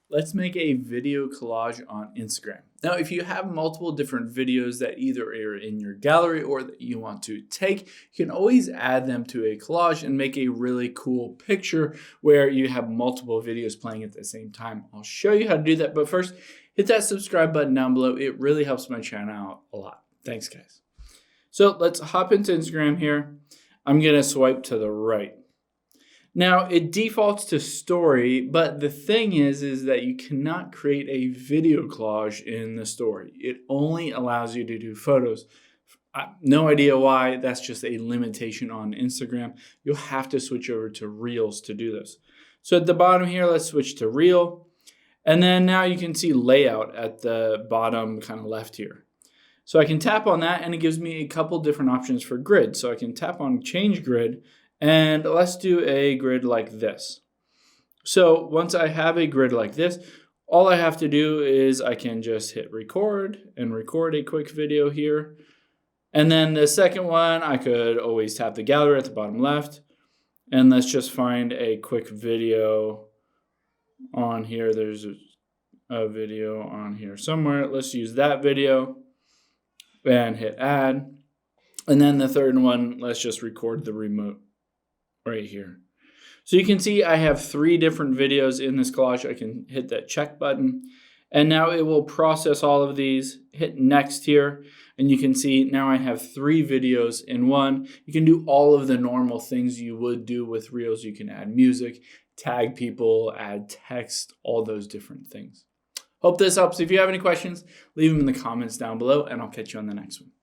Let's make a video collage on Instagram. Now, if you have multiple different videos that either are in your gallery or that you want to take, you can always add them to a collage and make a really cool picture where you have multiple videos playing at the same time. I'll show you how to do that, but first, hit that subscribe button down below. It really helps my channel out a lot. Thanks, guys. So let's hop into Instagram here. I'm gonna swipe to the right. Now, it defaults to story, but the thing is that you cannot create a video collage in the story. It only allows you to do photos. No idea why, that's just a limitation on Instagram. You'll have to switch over to Reels to do this. So at the bottom here, let's switch to Reel. And then now you can see layout at the bottom kind of left here. So I can tap on that and it gives me a couple different options for grid. So I can tap on change grid. And let's do a grid like this. So once I have a grid like this, all I have to do is I can just hit record and record a quick video here. And then the second one, I could always tap the gallery at the bottom left. And let's just find a quick video on here. There's a video on here somewhere. Let's use that video and hit add. And then the third one, let's just record the remote right here. So you can see I have 3 different videos in this collage. I can hit that check button and now it will process all of these. Hit next here and you can see now I have 3 videos in one. You can do all of the normal things you would do with Reels. You can add music, tag people, add text, all those different things. Hope this helps. If you have any questions, leave them in the comments down below and I'll catch you on the next one.